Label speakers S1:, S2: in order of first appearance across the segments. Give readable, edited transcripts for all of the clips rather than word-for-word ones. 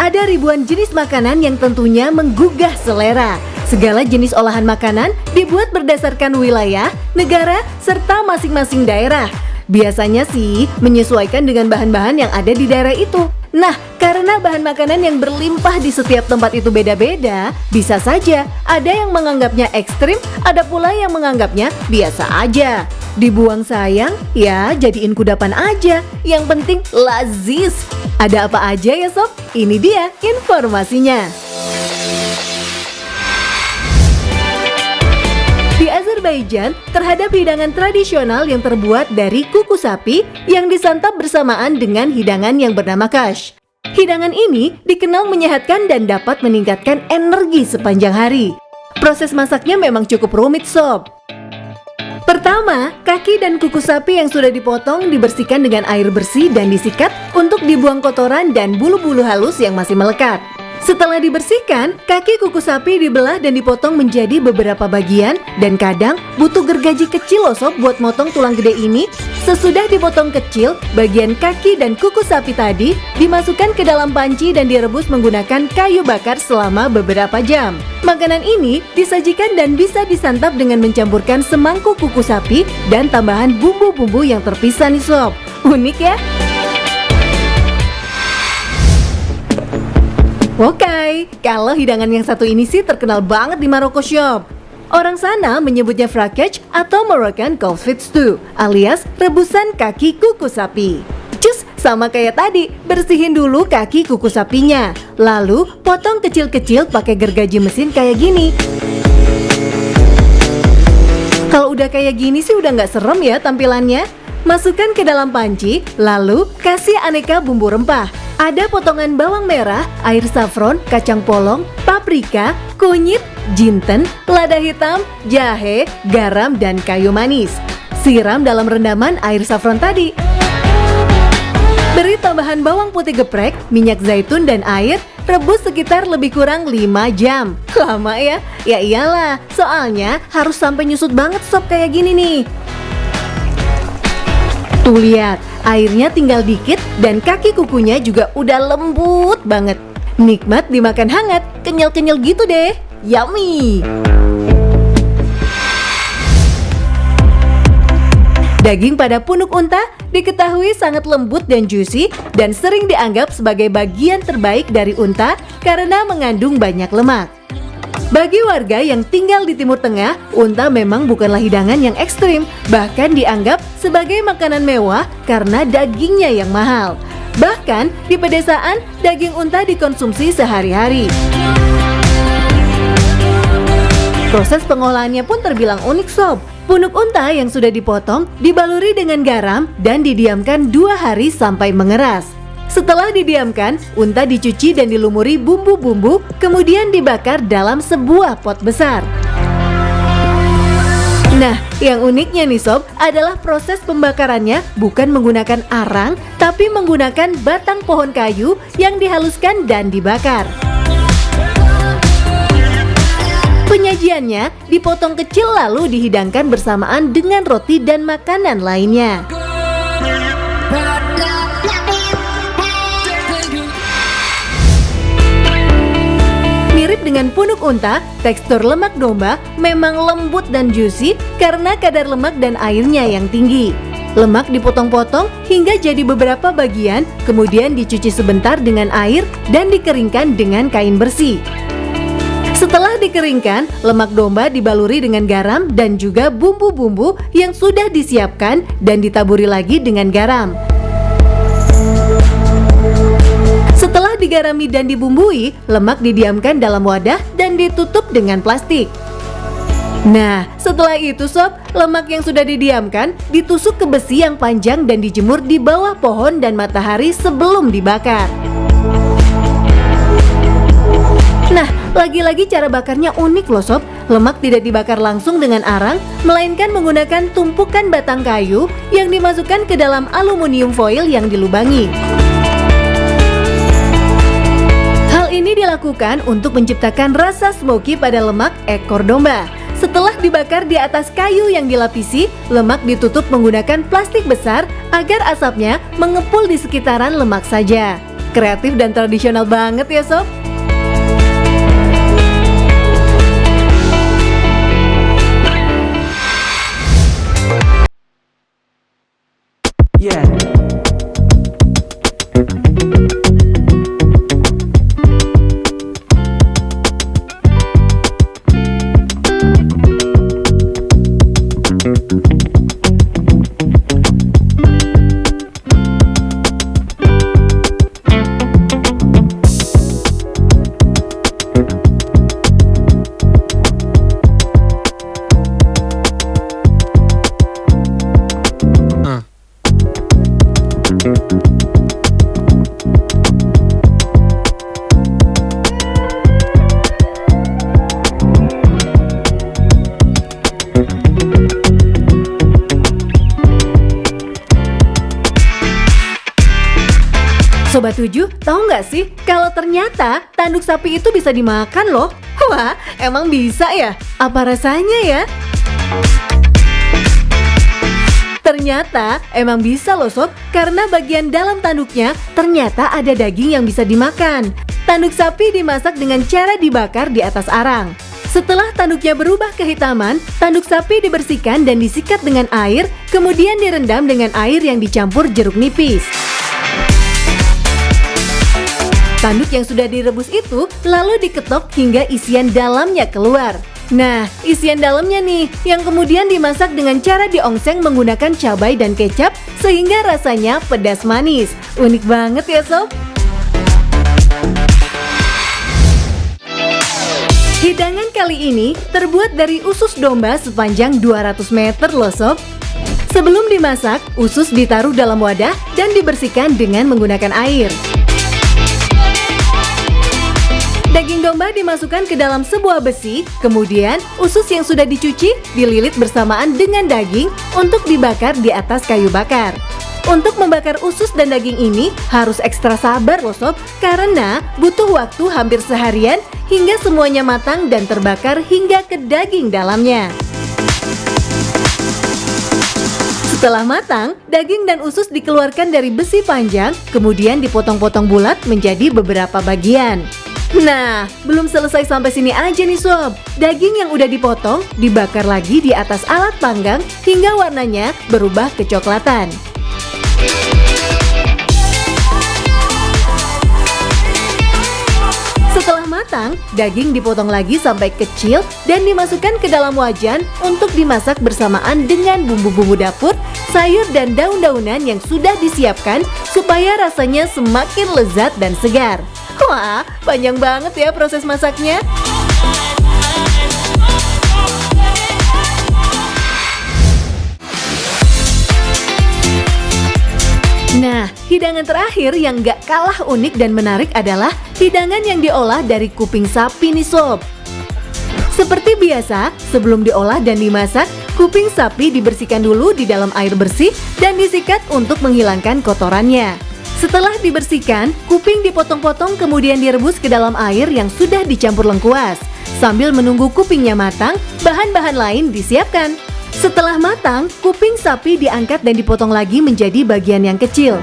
S1: Ada ribuan jenis makanan yang tentunya menggugah selera. Segala jenis olahan makanan dibuat berdasarkan wilayah, negara, serta masing-masing daerah. Biasanya sih menyesuaikan dengan bahan-bahan yang ada di daerah itu. Nah, karena bahan makanan yang berlimpah di setiap tempat itu beda-beda, bisa saja ada yang menganggapnya ekstrim, ada pula yang menganggapnya biasa aja. Dibuang sayang, ya jadiin kudapan aja. Yang penting lazis. Ada apa aja ya sob? Ini dia informasinya. Di Azerbaijan, terhadap hidangan tradisional yang terbuat dari kuku sapi yang disantap bersamaan dengan hidangan yang bernama kash. Hidangan ini dikenal menyehatkan dan dapat meningkatkan energi sepanjang hari. Proses masaknya memang cukup rumit sob. Pertama, kaki dan kuku sapi yang sudah dipotong dibersihkan dengan air bersih dan disikat untuk dibuang kotoran dan bulu-bulu halus yang masih melekat. Setelah dibersihkan, kaki kuku sapi dibelah dan dipotong menjadi beberapa bagian dan kadang butuh gergaji kecil loh sob buat motong tulang gede ini. Sesudah dipotong kecil, bagian kaki dan kuku sapi tadi dimasukkan ke dalam panci dan direbus menggunakan kayu bakar selama beberapa jam. Makanan ini disajikan dan bisa disantap dengan mencampurkan semangkuk kuku sapi dan tambahan bumbu-bumbu yang terpisah nih sob. Unik ya? Oke, kalau hidangan yang satu ini sih terkenal banget di Maroko Shop. Orang sana menyebutnya frakech atau Moroccan Couvret Stew alias rebusan kaki kuku sapi. Cus, sama kayak tadi, bersihin dulu kaki kuku sapinya. Lalu potong kecil-kecil pakai gergaji mesin kayak gini. Kalau udah kayak gini sih udah nggak serem ya tampilannya. Masukkan ke dalam panci, lalu kasih aneka bumbu rempah. Ada potongan bawang merah, air saffron, kacang polong, paprika, kunyit, jinten, lada hitam, jahe, garam, dan kayu manis. Siram dalam rendaman air saffron tadi. Beri tambahan bawang putih geprek, minyak zaitun, dan air. Rebus sekitar lebih kurang 5 jam. Lama ya? Ya iyalah, soalnya harus sampai nyusut banget sob kayak gini nih. Tuh lihat, airnya tinggal dikit dan kaki kukunya juga udah lembut banget. Nikmat dimakan hangat, kenyal-kenyal gitu deh. Yummy! Daging pada punuk unta diketahui sangat lembut dan juicy dan sering dianggap sebagai bagian terbaik dari unta karena mengandung banyak lemak. Bagi warga yang tinggal di Timur Tengah, unta memang bukanlah hidangan yang ekstrim, bahkan dianggap sebagai makanan mewah karena dagingnya yang mahal. Bahkan di pedesaan, daging unta dikonsumsi sehari-hari. Proses pengolahannya pun terbilang unik sob. Punuk unta yang sudah dipotong dibaluri dengan garam dan didiamkan 2 hari sampai mengeras. Setelah didiamkan, unta dicuci dan dilumuri bumbu-bumbu, kemudian dibakar dalam sebuah pot besar. Nah, yang uniknya nih sob, adalah proses pembakarannya bukan menggunakan arang, tapi menggunakan batang pohon kayu yang dihaluskan dan dibakar. Penyajiannya dipotong kecil lalu dihidangkan bersamaan dengan roti dan makanan lainnya. Mirip dengan punuk unta, tekstur lemak domba memang lembut dan juicy karena kadar lemak dan airnya yang tinggi. Lemak dipotong-potong hingga jadi beberapa bagian, kemudian dicuci sebentar dengan air dan dikeringkan dengan kain bersih. Setelah dikeringkan, lemak domba dibaluri dengan garam dan juga bumbu-bumbu yang sudah disiapkan dan ditaburi lagi dengan garam. Setelah digarami dan dibumbui, lemak didiamkan dalam wadah dan ditutup dengan plastik. Nah, setelah itu sob, lemak yang sudah didiamkan ditusuk ke besi yang panjang dan dijemur di bawah pohon dan matahari sebelum dibakar. Nah, lagi-lagi cara bakarnya unik loh sob. Lemak tidak dibakar langsung dengan arang, melainkan menggunakan tumpukan batang kayu yang dimasukkan ke dalam aluminium foil yang dilubangi. Hal ini dilakukan untuk menciptakan rasa smoky pada lemak ekor domba. Setelah dibakar di atas kayu yang dilapisi, lemak ditutup menggunakan plastik besar agar asapnya mengepul di sekitaran lemak saja. Kreatif dan tradisional banget ya sob.
S2: Yeah.
S1: Sobat 7, tahu nggak sih kalau ternyata tanduk sapi itu bisa dimakan loh? Wah, emang bisa ya? Apa rasanya ya? Ternyata emang bisa loh sob, karena bagian dalam tanduknya ternyata ada daging yang bisa dimakan. Tanduk sapi dimasak dengan cara dibakar di atas arang. Setelah tanduknya berubah kehitaman, tanduk sapi dibersihkan dan disikat dengan air, kemudian direndam dengan air yang dicampur jeruk nipis. Tanduk yang sudah direbus itu lalu diketok hingga isian dalamnya keluar. Nah, isian dalamnya nih yang kemudian dimasak dengan cara diongseng menggunakan cabai dan kecap sehingga rasanya pedas manis. Unik banget ya sob. Hidangan kali ini terbuat dari usus domba sepanjang 200 meter loh sob. Sebelum dimasak, usus ditaruh dalam wadah dan dibersihkan dengan menggunakan air. Daging domba dimasukkan ke dalam sebuah besi, kemudian usus yang sudah dicuci dililit bersamaan dengan daging untuk dibakar di atas kayu bakar. Untuk membakar usus dan daging ini harus ekstra sabar loh sob, karena butuh waktu hampir seharian hingga semuanya matang dan terbakar hingga ke daging dalamnya. Setelah matang, daging dan usus dikeluarkan dari besi panjang, kemudian dipotong-potong bulat menjadi beberapa bagian. Nah, belum selesai sampai sini aja nih sob. Daging yang udah dipotong dibakar lagi di atas alat panggang hingga warnanya berubah kecoklatan. Setelah matang, daging dipotong lagi sampai kecil dan dimasukkan ke dalam wajan untuk dimasak bersamaan dengan bumbu-bumbu dapur, sayur dan daun-daunan yang sudah disiapkan supaya rasanya semakin lezat dan segar. Wah, panjang banget ya proses masaknya. Nah, hidangan terakhir yang gak kalah unik dan menarik adalah hidangan yang diolah dari kuping sapi nih sob. Seperti biasa, sebelum diolah dan dimasak, kuping sapi dibersihkan dulu di dalam air bersih dan disikat untuk menghilangkan kotorannya. Setelah dibersihkan, kuping dipotong-potong kemudian direbus ke dalam air yang sudah dicampur lengkuas. Sambil menunggu kupingnya matang, bahan-bahan lain disiapkan. Setelah matang, kuping sapi diangkat dan dipotong lagi menjadi bagian yang kecil.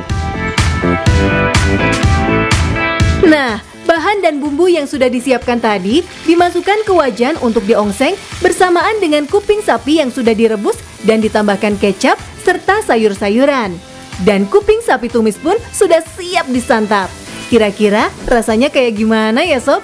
S1: Nah, bahan dan bumbu yang sudah disiapkan tadi dimasukkan ke wajan untuk diongseng bersamaan dengan kuping sapi yang sudah direbus dan ditambahkan kecap serta sayur-sayuran. Dan kuping sapi tumis pun sudah siap disantap. Kira-kira rasanya kayak gimana ya sob?